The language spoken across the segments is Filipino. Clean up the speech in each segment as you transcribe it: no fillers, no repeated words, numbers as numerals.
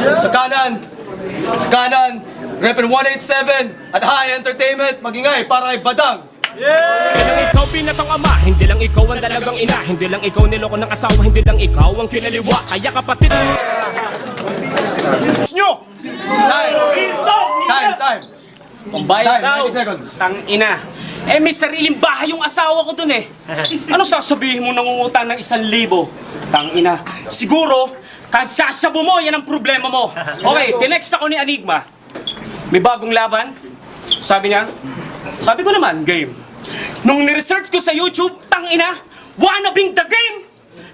Sa kanan, Repen 187 at High Entertainment, magingay para kay Badang. Hindi lang ikaw pinatang ama, hindi lang ikaw ang dalagang ina, hindi lang ikaw niloko ng asawa, hindi lang ikaw ang kinaliwa, kaya kapatid. Nyo! Time. Pambayad daw. 90 seconds. Tang ina. Eh may sariling bahay yung asawa ko dun eh. Ano sasabihin mo nangungutang ng 1,000? Tang ina. Siguro, kahit sasabo mo, yan ang problema mo. Okay, tinext ako ni Enigma. May bagong laban. Sabi niya, sabi ko naman, game. Nung ni-research ko sa YouTube, tang ina, wannabe the game.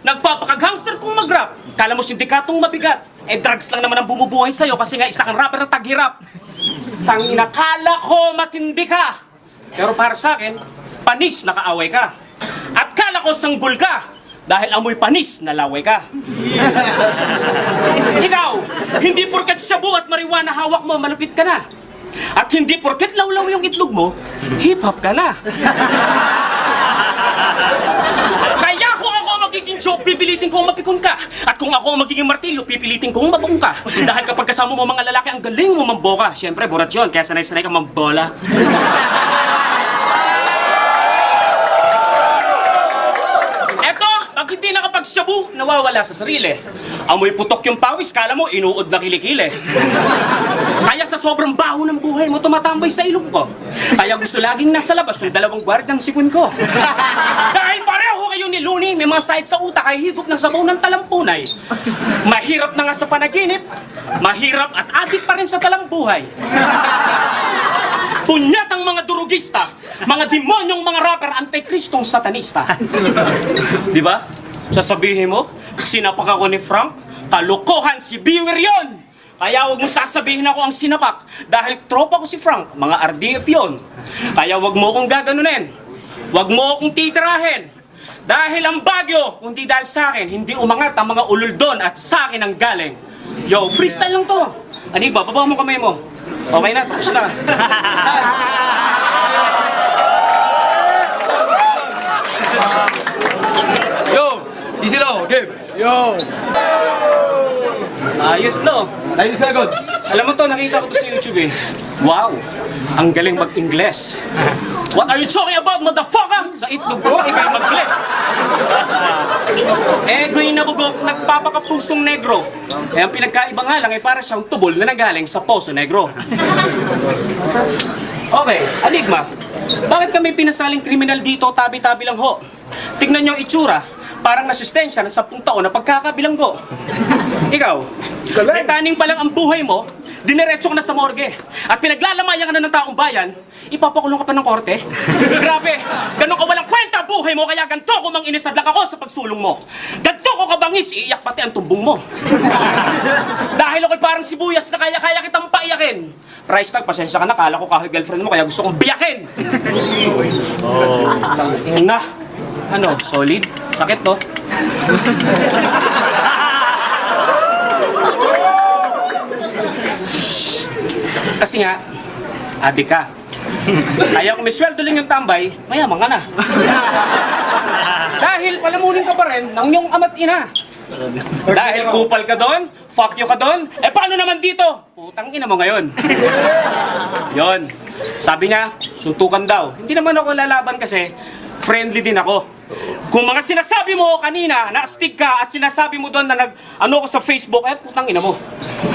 Nagpapakag-hangster kong mag-rap. Kala mo sindikatong mabigat. Eh drugs lang naman ang bumubuhay sa'yo kasi nga isa kang rapper na taghirap. Tang ina, kala ko matindi ka. Pero para sa akin, panis na kaaway ka. At kala ko sanggol ka. Dahil amoy panis na laway ka. Ikaw, hindi porket shabu at marijuana hawak mo, malupit ka na. At hindi porket lawlaw yung itlog mo, hip-hop ka na. Kaya kung ako magiging joke, pipilitin kong mapikon ka. At kung ako magiging martilyo, pipilitin kong mabong ka. Dahil kapag kasama mo mga lalaki, ang galing mo mamboka. Siyempre, burat yun, kaya sanay-sanay ka mambola. Pag hindi nakapagsabu, nawawala sa sarili. Amoy putok yung pawis, kala mo inuod na kilikili. Kaya sa sobrang baho ng buhay mo, tumatambay sa ilong ko. Kaya gusto laging nasa labas yung dalawang gwardyang sipon ko. Dahil pareho kayo ni Looney, may mga sahit sa utak ay higop ng sabaw ng talampunay. Mahirap na nga sa panaginip, mahirap at adik pa rin sa talambuhay. Punyat ang mga durugista, mga demonyong mga rapper, antikristong satanista. Di ba? Sasabihin mo, sinapak ako ni Frank, kalokohan si Beware yon. Kaya wag mo sasabihin ako ang sinapak, dahil tropa ko si Frank, mga RDF yon. Kaya wag mo akong gaganunin, wag mo akong titirahin. Dahil ang Bagyo, kundi dahil sa akin, hindi umangat ang mga ulol doon at sa akin ang galing. Yo, freestyle lang to. Aniba, baba mo kamay mo. Okay na, tapos na. Yo, easy lang, game. Yo! Ayos no. 90 seconds. Alam mo to, nakita ko to sa YouTube eh. Wow, ang galing mag-Ingles. What are you talking about, motherfucker? Sa itlog ko, ikay mag-bless. Green na bugok, nagpapakapusong negro. Eh, ang pinagkaiba nga lang ay para siyang tubol na nagaling sa Poso Negro. Okay, Enigma. Bakit kami pinasaling kriminal dito, tabi-tabi lang ho? Tignan niyo ang itsura. Parang nasistensya ng 10 taon na pagkakabilanggo. Ikaw, mekaning pa lang ang buhay mo, dinerecho ka na sa morgue. At pinaglalamayan ka na ng taong bayan, ipapakulong ka pa ng korte? Grabe, ganun ka walang kwenta buhay mo, kaya ganito ko mang inisadlak ako sa pagsulong mo. Ganito ko kabangis, iiyak pati ang tumbong mo. Dahil ako'y parang sibuyas na kaya-kaya kitang paiyakin. Price tag, pasensya ka na, kala ko kahoy girlfriend mo, kaya gusto kong biyakin. Na, ano, solid? Sakit to? Kasi nga, adik ka. Kaya kung may sweldo lang yung tambay, mayaman ka na. Dahil palamunin ka pa rin ng iyong ama't ina. Dahil kupal ka doon, fuck you ka doon, eh paano naman dito? Putang ina mo ngayon. Yon. Sabi niya, suntukan daw. Hindi naman ako lalaban kasi friendly din ako. Kung mga sinasabi mo kanina, na-stick ka at sinasabi mo doon na nag-ano ko sa Facebook, eh putang ina mo.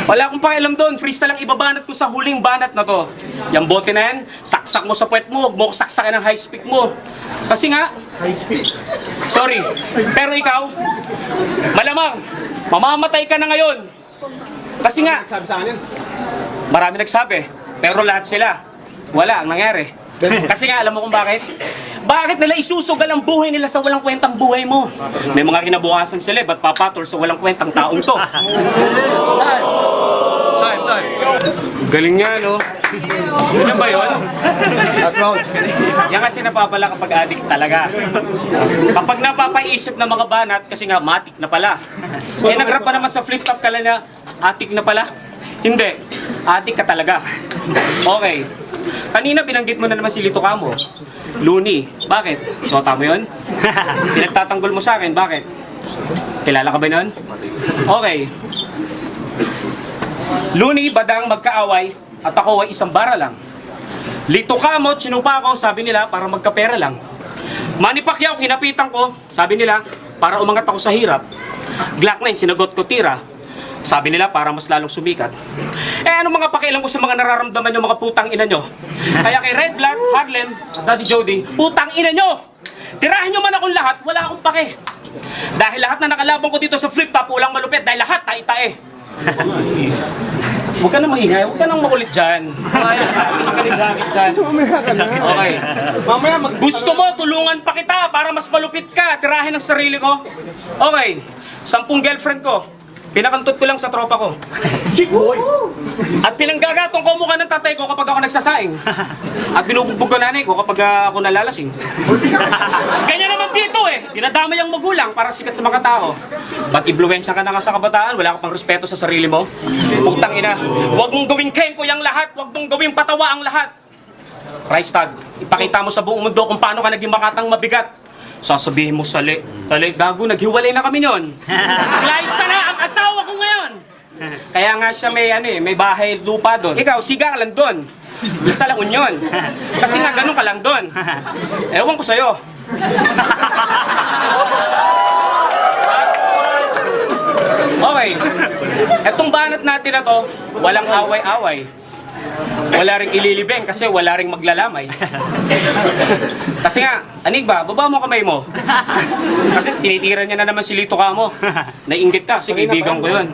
Wala akong pakialam doon, freestyle lang ibabanat ko sa huling banat na to. Yung bote na yan, saksak mo sa puwet mo, huwag mo ko saksakin ng high speak mo. Kasi nga, high speak. Sorry, pero ikaw, malamang, mamamatay ka na ngayon. Kasi nga, marami nagsabi, pero lahat sila, wala ang nangyari. Kasi nga, alam mo kung bakit? Bakit nila isusugal ang buhay nila sa walang kwentang buhay mo? May mga kinabukasan sila, ba't papatol sa walang kwentang taong to? Time. Galing nga, no? Ano ba yun? Last round. Yan kasi napapala kapag addict talaga. Kapag napapaisip ng mga banat, kasi nga matik na pala. Eh, nag-rap pa naman sa flip-top ka lang na atik na pala. Hindi, adik ka talaga. Okay. Kanina binanggit mo na naman si Lito Camo. Looney, bakit? Sota mo yun? Pinagtatanggol mo sa akin, bakit? Kilala ka ba nun? Okay. Luni, Badang, magkaaway, at ako ay isang bara lang. Lito Kamot, sinupa ako, sabi nila, para magkapera lang. Manny Pacquiao, kinapitan ko, sabi nila, para umangat ako sa hirap. Glock 9, sinagot ko tira. Sabi nila, para mas lalong sumikat. Ano mga pakialam ko sa mga nararamdaman nyo, mga putang ina nyo? Kaya kay Red Black, Harlem, Daddy Jody, putang ina nyo! Tirahin nyo man akong lahat, wala akong pake. Dahil lahat na nakalabang ko dito sa flip-top, walang malupit, dahil lahat tae-tae. Huwag ka na maingay, huwag ka nang makulit dyan. Huwag ka na dyan. Okay. Gusto mo, tulungan pa kita para mas malupit ka, tirahin ang sarili ko. Okay, 10 girlfriend ko. Pinakantot ko lang sa tropa ko. At pinanggagatong ko mukha ng tatay ko kapag ako nagsasaing. At binubugbog ko nanay ko kapag ako nalalasing. Ganyan naman dito eh. Dinadamay ang magulang para sikat sa mga tao. Ba't impluwensya ka na nga sa kabataan? Wala ka pang respeto sa sarili mo? Putang ina. Huwag mong gawing kengko yung lahat. Huwag mong gawing patawa ang lahat. Price tag. Ipakita mo sa buong mundo kung paano ka naging makatang mabigat. Sasabihin mo sali, gago, naghiwalay na kami nun. Naglayas na ang asawa ko ngayon. Kaya nga siya may bahay lupa doon. Ikaw, siga ka lang doon. Isa lang unyon. Kasi nga ganun ka lang doon. Ewan ko sa'yo. Okay. Etong banat natin na to, walang away-away. Wala ring ililibing kasi wala ring maglalamay. Kasi nga, Anig ba, baba mo kamay mo. Kasi tinitira niya na naman si Lito Kamo. Naiinggit ka kasi kaibigan ko yun.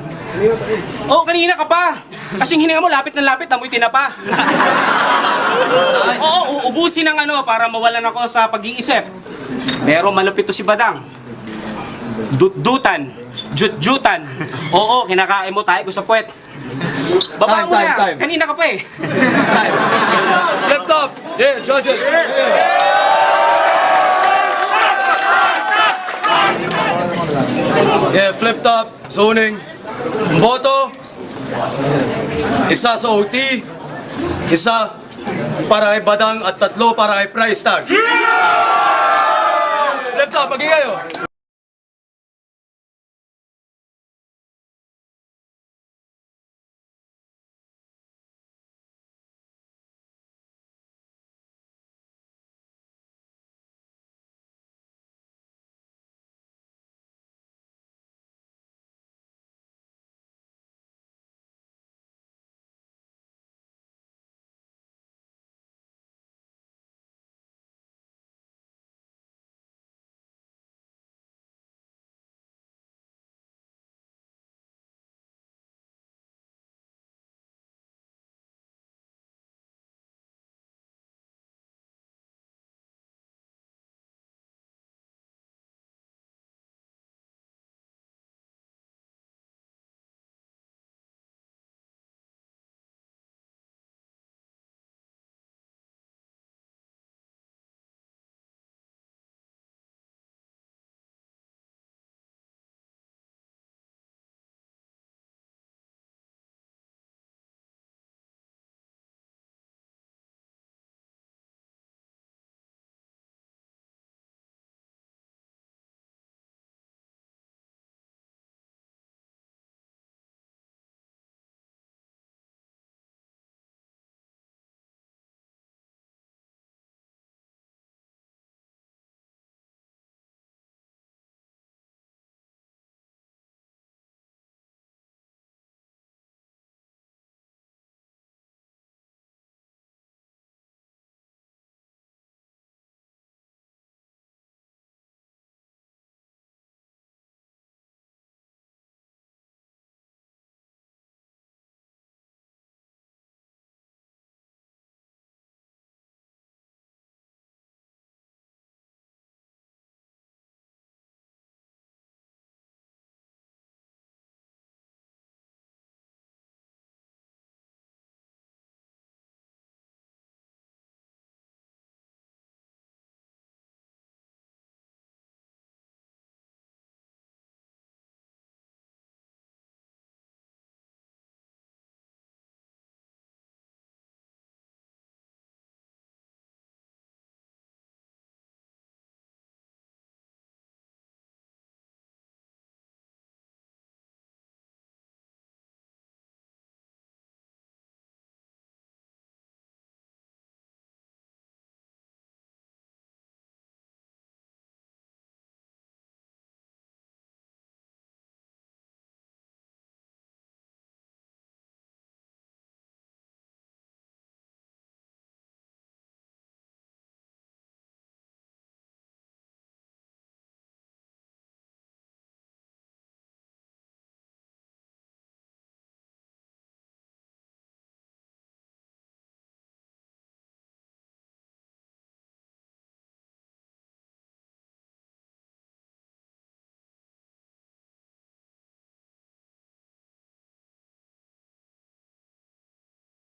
Oh, kanina ka pa. Kasing hininga mo, lapit na lapit, amoy tinapa. Oo, uubusin ng para mawalan ako sa pag-iisip. Pero malupit to si Badang. Dut-dutan, jut-jutan. Oo, kinakain mo tayo ko sa puwet. Baba mo na, time. kanina ka pa eh. Flip top! Yeah, judges! Yeah, flip top, zoning. Boto, isa sa OT, isa para kay Badang at 3 para kay price tag. Flip top, maging kayo.